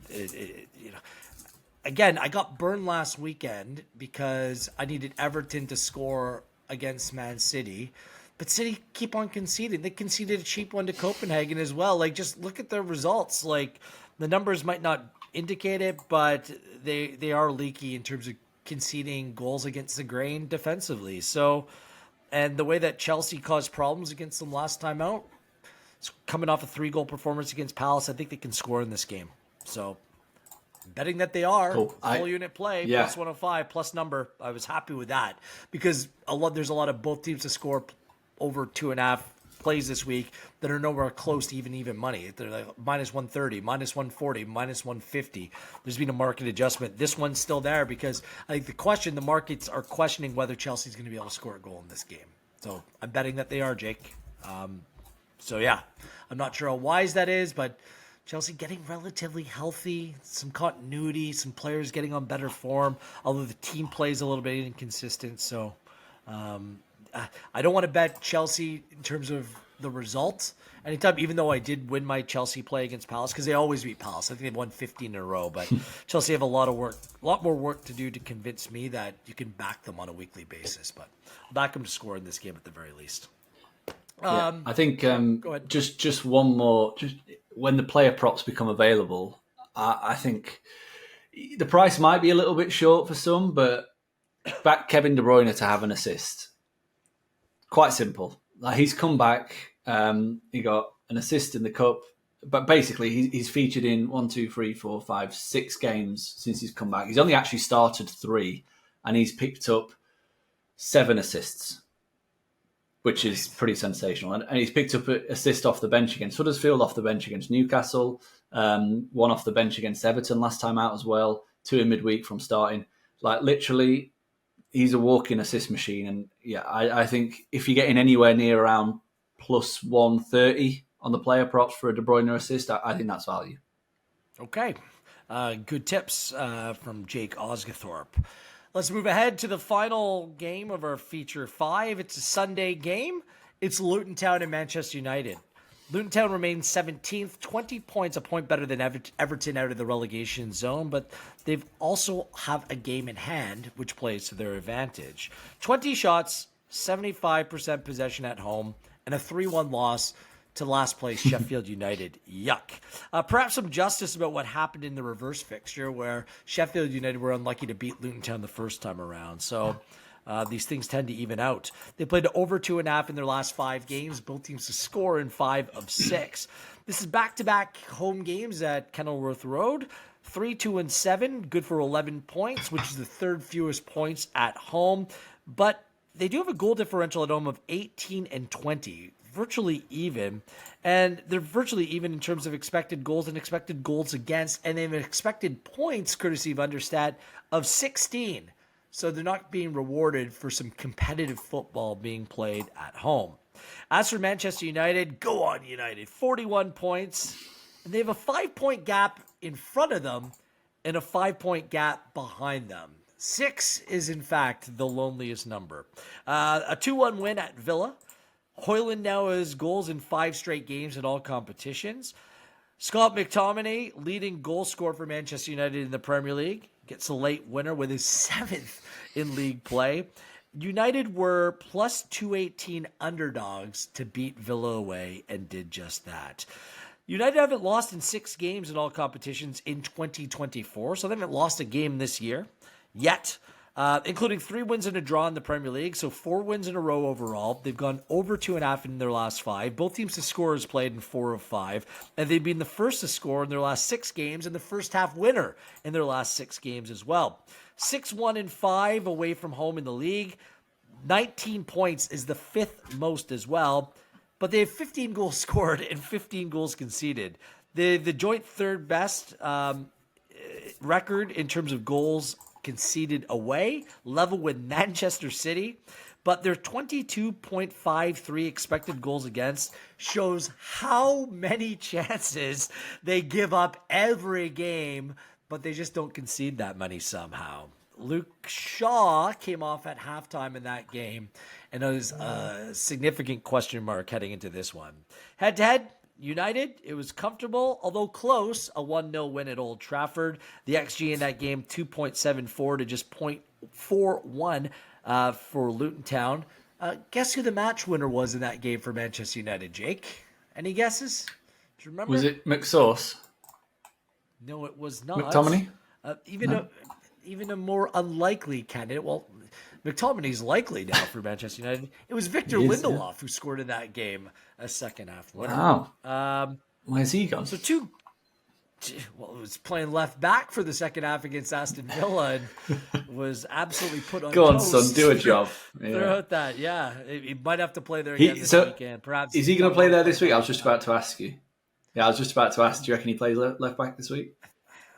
Again, I got burned last weekend because I needed Everton to score against Man City. But City keep on conceding. They conceded a cheap one to Copenhagen as well. Like, just look at their results. Like, the numbers might not indicate it, but they are leaky in terms of conceding goals against the grain defensively. So, and the way that Chelsea caused problems against them last time out, it's coming off a 3-goal performance against Palace. I think they can score in this game. So, betting that they are, cool. Full unit play, plus 105, plus number. I was happy with that because there's a lot of both teams to score over 2.5 plays this week that are nowhere close to even money. They're like minus 130, minus 140, minus 150. There's been a market adjustment. This one's still there because I think the markets are questioning whether Chelsea's going to be able to score a goal in this game. So I'm betting that they are, Jake. I'm not sure how wise that is, but Chelsea getting relatively healthy, some continuity, some players getting on better form, although the team plays a little bit inconsistent. So I don't want to bet Chelsea in terms of the results anytime, even though I did win my Chelsea play against Palace, because they always beat Palace. I think they've won 15 in a row, but Chelsea have a lot more work to do to convince me that you can back them on a weekly basis. But I'll back them to score in this game at the very least. I think go ahead. Just one more. Just when the player props become available, I think the price might be a little bit short for some, but back Kevin De Bruyne to have an assist. Quite simple. Like, he's come back. He got an assist in the cup, but basically he's featured in 6 games since he's come back. He's only actually started 3, and he's picked up 7 assists, which is pretty sensational. And he's picked up an assist off the bench against Huddersfield, off the bench against Newcastle, 1 off the bench against Everton last time out as well, 2 in midweek from starting. Like, literally, he's a walking assist machine. And yeah, I think if you're getting anywhere near around plus 130 on the player props for a De Bruyne assist, I think that's value. Okay. Good tips from Jake Osgathorpe. Let's move ahead to the final game of our feature 5. It's a Sunday game. It's Luton Town and Manchester United. Luton Town remains 17th, 20 points, a point better than Everton out of the relegation zone, but they've also have a game in hand, which plays to their advantage. 20 shots, 75% possession at home, and a 3-1 loss to last place Sheffield United. Yuck. Perhaps some justice about what happened in the reverse fixture where Sheffield United were unlucky to beat Luton Town the first time around. So these things tend to even out. They played over 2.5 in their last 5 games. Both teams to score in 5 of 6. This is back-to-back home games at Kenilworth Road. 3-2-7, good for 11 points, which is the third fewest points at home. But they do have a goal differential at home of 18 and 20, virtually even. And they're virtually even in terms of expected goals and expected goals against. And they have expected points, courtesy of Understat, of 16. So they're not being rewarded for some competitive football being played at home. As for Manchester United, go on United. 41 points. And they have a 5-point gap in front of them and a 5-point gap behind them. 6 is, in fact, the loneliest number. A 2-1 win at Villa. Hoyland now has goals in 5 straight games in all competitions. Scott McTominay, leading goal scorer for Manchester United in the Premier League, gets a late winner with his 7th in league play. United were plus 218 underdogs to beat Villa away and did just that. United haven't lost in 6 games in all competitions in 2024, so they haven't lost a game this year yet, including 3 wins and a draw in the Premier League, so 4 wins in a row overall. They've gone over 2.5 in their last 5. Both teams to score has played in 4 of 5, and they've been the first to score in their last 6 games and the first half winner in their last 6 games as well. 6-1-5 away from home in the league. 19 points is the 5th most as well, but they have 15 goals scored and 15 goals conceded. The joint third best record in terms of goals conceded away, level with Manchester City, but their 22.53 expected goals against shows how many chances they give up every game, but they just don't concede that many somehow. Luke Shaw came off at halftime in that game, and it was a significant question mark heading into this one. Head-to-head, United, it was comfortable, although close, a 1-0 win at Old Trafford. The XG in that game, 2.74 to just 0.41 for Luton Town. Guess who the match winner was in that game for Manchester United, Jake? Any guesses? Do you remember? Was it McSauce? No, it was not. McTominay? Even a more unlikely candidate. Well, McTominay's likely now for Manchester United. It was Victor Lindelof who scored in that game, a second half winner. Wow. Where's he gone? So it was playing left back for the second half against Aston Villa and was absolutely put on Go on, toast son, do a job. throughout that. Yeah, he might have to play there again this weekend. Perhaps is he going to play there this week? I was just about to ask you. Yeah, I was just about to ask. Do you reckon he plays left back this week?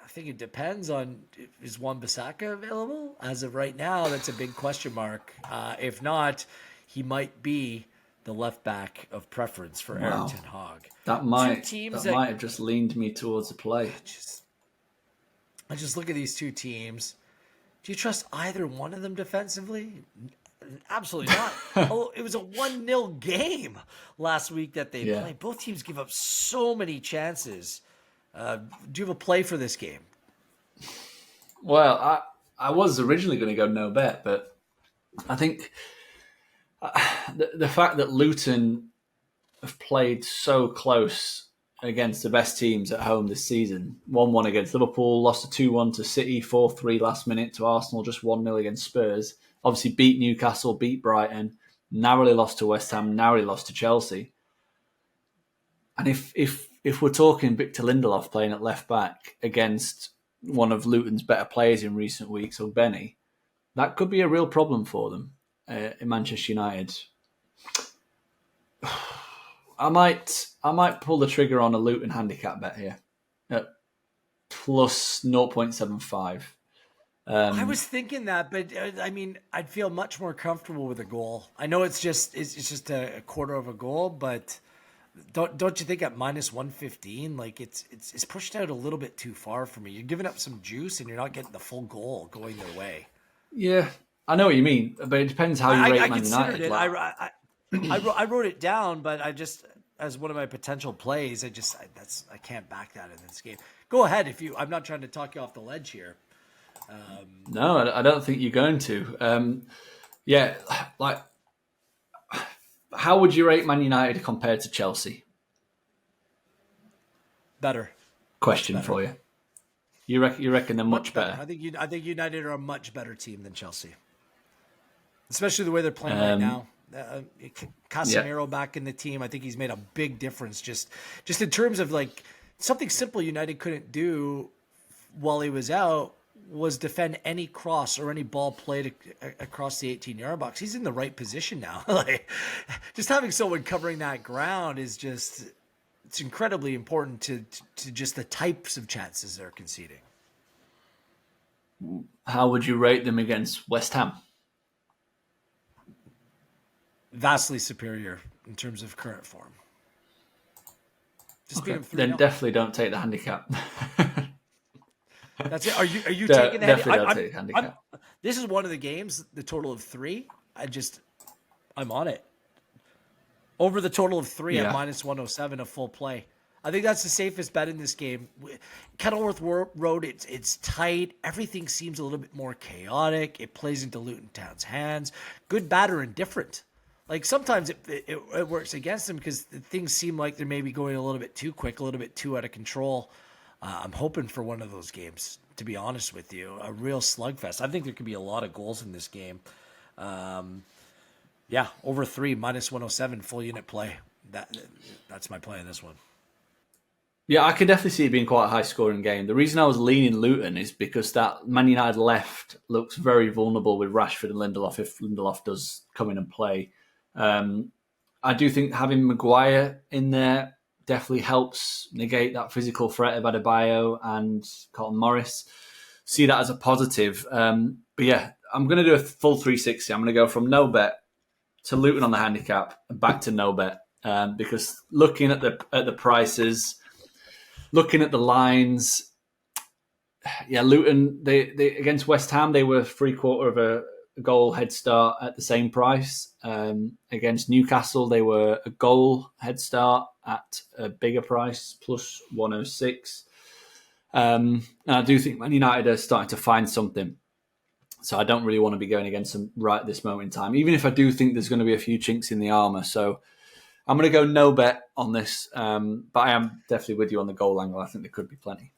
I think it depends on, is Wan-Bissaka available? As of right now, that's a big question mark. If not, he might be the left back of preference for Erik ten Hag. That might have just leaned me towards a play. I just look at these two teams. Do you trust either one of them defensively? Absolutely not. Oh, it was a 1-0 game last week that they played. Both teams give up so many chances. Do you have a play for this game? Well, I was originally going to go no bet, but I think the fact that Luton have played so close against the best teams at home this season, 1-1 against Liverpool, lost a 2-1 to City, 4-3 last minute to Arsenal, just 1-0 against Spurs, obviously beat Newcastle, beat Brighton, narrowly lost to West Ham, narrowly lost to Chelsea. And if we're talking Victor Lindelof playing at left back against one of Luton's better players in recent weeks, Benny, that could be a real problem for them in Manchester United. I might pull the trigger on a Luton handicap bet here at plus 0.75. I was thinking that, but I mean, I'd feel much more comfortable with a goal. I know it's just a quarter of a goal, but don't you think at minus 115, like it's pushed out a little bit too far for me? You're giving up some juice and you're not getting the full goal going their way. Yeah, I know what you mean, but it depends how you rate Man United. I wrote it down, but I as one of my potential plays. I can't back that in this game. Go ahead if you. I'm not trying to talk you off the ledge here. No, I don't think you're going to. Yeah, like, how would you rate Man United compared to Chelsea? Better. Question better. for you. You reckon they're much better? I think United are a much better team than Chelsea, especially the way they're playing right now. Casemiro back in the team. I think he's made a big difference. Just in terms of like something simple United couldn't do while he was out was defend any cross or any ball played across the 18-yard box. He's in the right position now. Like, just having someone covering that ground is just, it's incredibly important to just the types of chances they're conceding. How would you rate them against West Ham? Vastly superior in terms of current form. Just Okay. beat them 3-0. Then definitely don't take the handicap. That's it. Are you taking the take the handicap? This is one of the games, the total of 3. I'm on it. Over the total of 3 at minus 107 of full play. I think that's the safest bet in this game. Kenilworth Road, it's tight. Everything seems a little bit more chaotic. It plays into Luton Town's hands. Good, bad, or indifferent. Like sometimes it works against them because things seem like they're maybe going a little bit too quick, a little bit too out of control. I'm hoping for one of those games, to be honest with you. A real slugfest. I think there could be a lot of goals in this game. Over 3, minus 107, full unit play. That's my play in this one. Yeah, I can definitely see it being quite a high-scoring game. The reason I was leaning Luton is because that Man United left looks very vulnerable with Rashford and Lindelof if Lindelof does come in and play. I do think having Maguire in there definitely helps negate that physical threat of Adebayo and Colin Morris. See that as a positive. But yeah, I'm going to do a full 360. I'm going to go from no bet to Luton on the handicap and back to no bet because looking at the prices, looking at the lines, Luton they against West Ham they were 3/4 of a goal head start at the same price. Against Newcastle they were a goal head start at a bigger price, plus 106. And I do think Man United are starting to find something. So I don't really want to be going against them right at this moment in time, even if I do think there's going to be a few chinks in the armour. So I'm going to go no bet on this, but I am definitely with you on the goal angle. I think there could be plenty.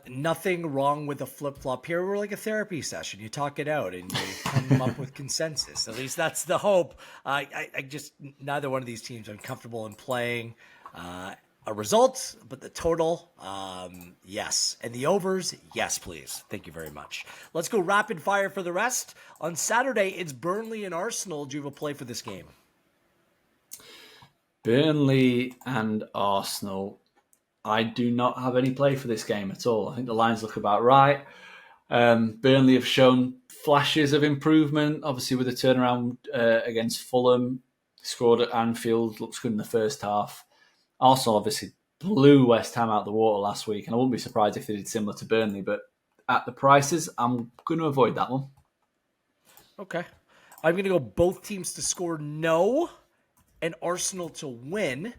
Nothing wrong with a flip-flop here. We're like a therapy session. You talk it out and you come up with consensus. At least that's the hope. I just, neither one of these teams I'm comfortable in playing a result, but the total, yes. And the overs, yes, please. Thank you very much. Let's go rapid fire for the rest. On Saturday, it's Burnley and Arsenal. Do you have a play for this game? Burnley and Arsenal. I do not have any play for this game at all. I think the lines look about right. Burnley have shown flashes of improvement, obviously with a turnaround against Fulham. Scored at Anfield, looks good in the first half. Arsenal obviously blew West Ham out the water last week, and I wouldn't be surprised if they did similar to Burnley, but at the prices, I'm going to avoid that one. Okay. I'm going to go both teams to score no and Arsenal to win.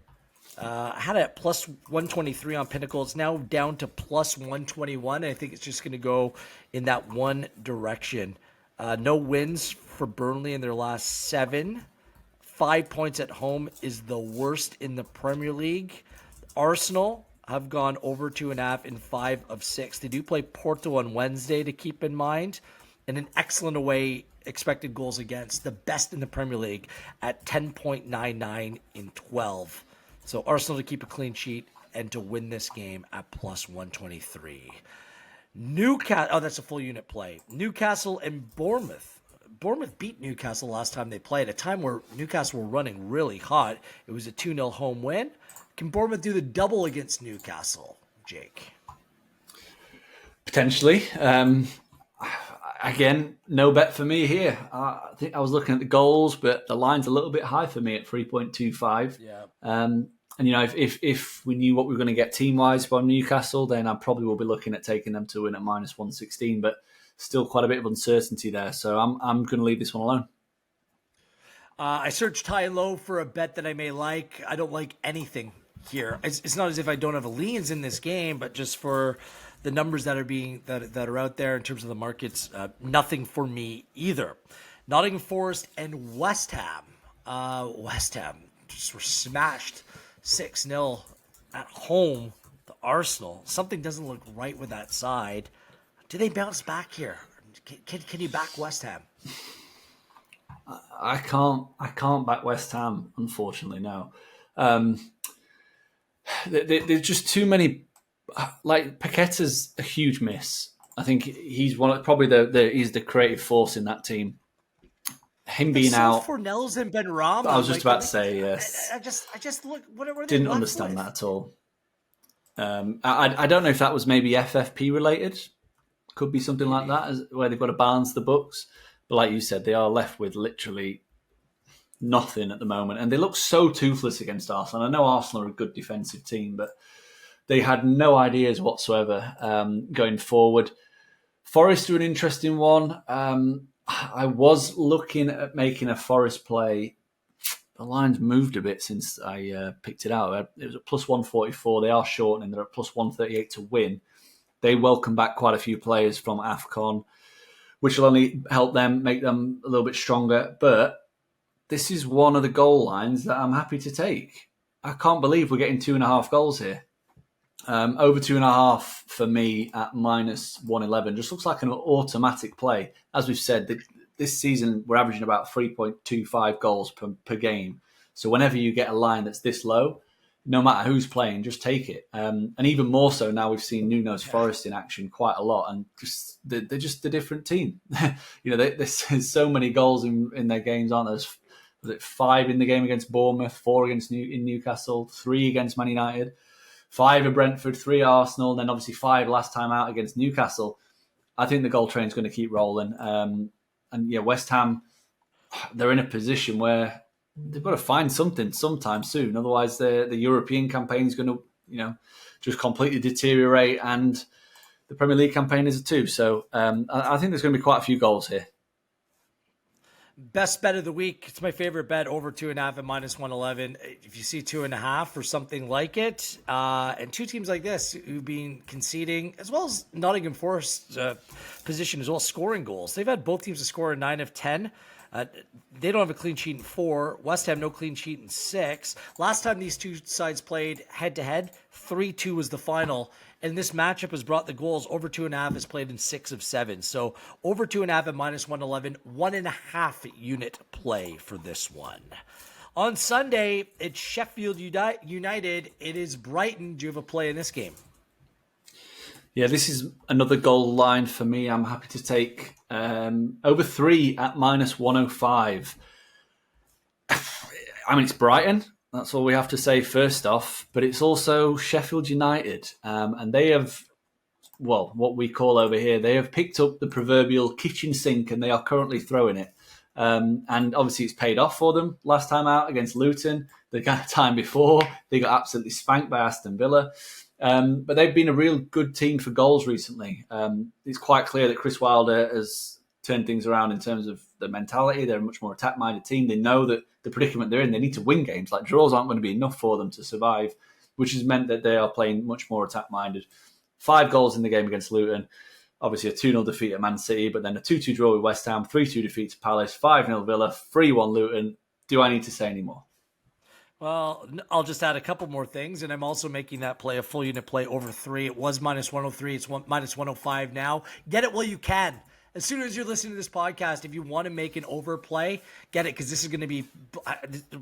I had it at plus 123 on Pinnacle. It's now down to plus 121. I think it's just going to go in that one direction. No wins for Burnley in their last 7. 5 points at home is the worst in the Premier League. Arsenal have gone over 2.5 in 5 of 6. They do play Porto on Wednesday to keep in mind. And an excellent away expected goals against, the best in the Premier League at 10.99 in 12. So Arsenal to keep a clean sheet and to win this game at plus 123. Newcastle, that's a full unit play. Newcastle and Bournemouth. Bournemouth beat Newcastle last time they played, a time where Newcastle were running really hot. It was a 2-0 home win. Can Bournemouth do the double against Newcastle, Jake? Potentially. Again, no bet for me here. I think I was looking at the goals, but the line's a little bit high for me at 3.25. Yeah. And, you know, if we knew what we were going to get team-wise from Newcastle, then I probably will be looking at taking them to win at minus 116, but still quite a bit of uncertainty there. So I'm going to leave this one alone. I searched high and low for a bet that I may like. I don't like anything here. It's not as if I don't have leans in this game, but just for the numbers that are out there in terms of the markets, nothing for me either. Nottingham Forest and West Ham. West Ham just were smashed 6-0 at home to Arsenal. Something doesn't look right with that side. Do they bounce back here? Can you back West Ham? I can't back West Ham, unfortunately. No, there's just too many. Like Paqueta's a huge miss. I think he's he's the creative force in that team. Him being out, Fornells and Ben Rama. I was just about to say yes. I just look. What are they Didn't left understand with? that at all. I don't know if that was maybe FFP related. Could be something like that, where they've got to balance the books. But like you said, they are left with literally nothing at the moment. And they look so toothless against Arsenal. I know Arsenal are a good defensive team, but they had no ideas whatsoever going forward. Forest are an interesting one. I was looking at making a Forest play. The line's moved a bit since I picked it out. It was at plus 144. They are shortening. They're at plus 138 to win. They welcome back quite a few players from AFCON, which will only help them, make them a little bit stronger. But this is one of the goal lines that I'm happy to take. I can't believe we're getting 2.5 goals here. Over 2.5 for me at minus 111 just looks like an automatic play. As we've said, this season we're averaging about 3.25 goals per game. So whenever you get a line that's this low, no matter who's playing, just take it. And even more so now we've seen Nuno's Forest in action quite a lot, and they're just a different team. There's so many goals in their games, aren't there? Was it 5 in the game against Bournemouth, 4 against Newcastle, 3 against Man United, 5 at Brentford, 3 Arsenal, and then obviously 5 last time out against Newcastle. I think the goal train's going to keep rolling. West Ham, they're in a position where they've got to find something sometime soon. Otherwise, the European campaign is going to, just completely deteriorate, and the Premier League campaign is too. So I think there's going to be quite a few goals here. Best bet of the week. It's my favorite bet, over 2.5 at minus 111. If you see 2.5 or something like it, and two teams like this who've been conceding, as well as Nottingham Forest's position as well, scoring goals. They've had both teams to score in 9 of 10. They don't have a clean sheet in 4. West Ham, no clean sheet in 6. Last time these two sides played head-to-head, 3-2 was the final. And this matchup has brought the goals. Over 2.5 is played in 6 of 7. So over 2.5 at minus 111, 1.5 unit play for this one. On Sunday, it's Sheffield United. It is Brighton. Do you have a play in this game? Yeah, this is another goal line for me. I'm happy to take over 3 at minus 105. I mean, it's Brighton. That's all we have to say first off. But it's also Sheffield United. And they have, what we call over here, they have picked up the proverbial kitchen sink and they are currently throwing it. And obviously it's paid off for them last time out against Luton. The time before, they got absolutely spanked by Aston Villa. But they've been a real good team for goals recently. It's quite clear that Chris Wilder has turned things around in terms of the mentality. They're a much more attack-minded team. They know that the predicament they're in, they need to win games. Like, draws aren't going to be enough for them to survive, which has meant that they are playing much more attack-minded. 5 goals in the game against Luton. Obviously a 2-0 defeat at Man City, but then a 2-2 draw with West Ham, 3-2 defeat to Palace, 5-0 Villa, 3-1 Luton. Do I need to say any more? Well, I'll just add a couple more things, and I'm also making that play a full unit play over 3. It was minus 103. It's minus 105 now. Get it while you can. As soon as you're listening to this podcast, if you want to make an overplay, get it, because this is going to be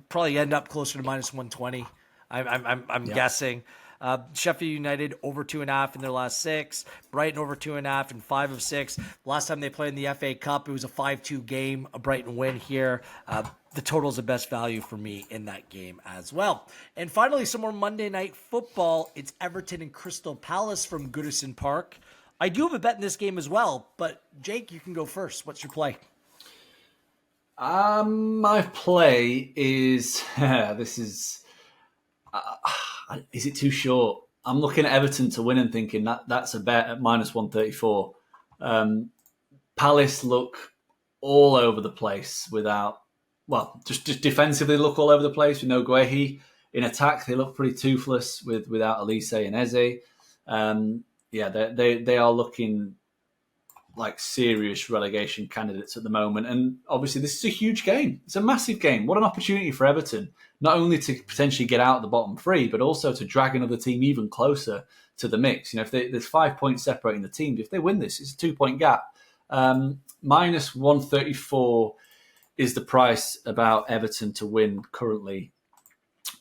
probably end up closer to minus 120. I'm guessing. Sheffield United over 2.5 in their last 6. Brighton over 2.5 in 5 of 6. Last time they played in the FA Cup, it was a 5-2 game, a Brighton win here. The total is the best value for me in that game as well. And finally, some more Monday Night Football. It's Everton and Crystal Palace from Goodison Park. I do have a bet in this game as well, but Jake, you can go first. What's your play? My play is this is. Is it too short? I'm looking at Everton to win and thinking that's a bet at minus 134. Palace look all over the place without well, just defensively look all over the place with no Guehi. In attack, they look pretty toothless without Elise and Eze. Yeah, they are looking like serious relegation candidates at the moment. And obviously, this is a huge game. It's a massive game. What an opportunity for Everton, not only to potentially get out of the bottom three, but also to drag another team even closer to the mix. You know, if there's 5 points separating the teams, if they win this, it's a 2-point gap. Minus 134 is the price about Everton to win currently.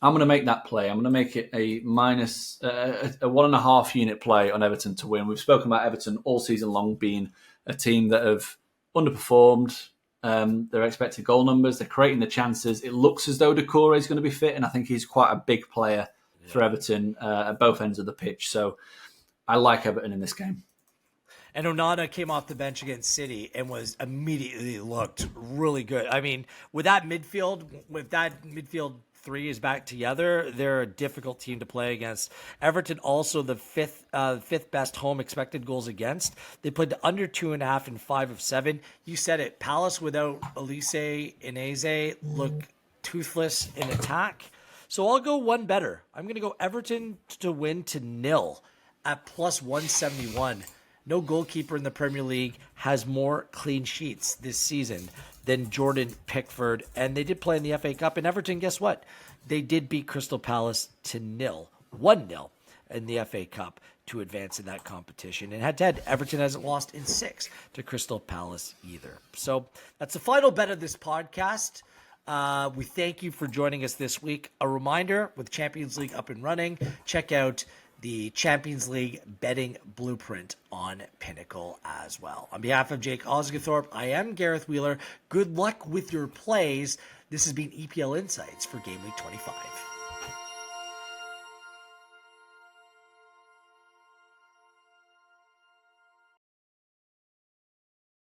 I'm going to make that play. I'm going to make it a minus a 1.5 unit play on Everton to win. We've spoken about Everton all season long being a team that have underperformed their expected goal numbers. They're creating the chances. It looks as though Doucouré is going to be fit, and I think he's quite a big player for Everton at both ends of the pitch. So I like Everton in this game. And Onana came off the bench against City and was immediately looked really good. I mean, with that midfield three is back together, they're a difficult team to play against. Everton also the fifth best home expected goals against. They played under 2.5 in 5 of 7. You said it. Palace without Elise and Eze look toothless in attack. So I'll go one better. I'm going to go Everton to win to 0 at plus 171. No goalkeeper in the Premier League has more clean sheets this season than Jordan Pickford. And they did play in the FA Cup. And Everton, guess what? They did beat Crystal Palace to 1-0 in the FA Cup to advance in that competition. And head-to-head, Everton hasn't lost in 6 to Crystal Palace either. So that's the final bet of this podcast. We thank you for joining us this week. A reminder, with Champions League up and running, check out the Champions League betting blueprint on Pinnacle as well. On behalf of Jake Osgathorpe, I am Gareth Wheeler. Good luck with your plays. This has been EPL Insights for Game Week 25.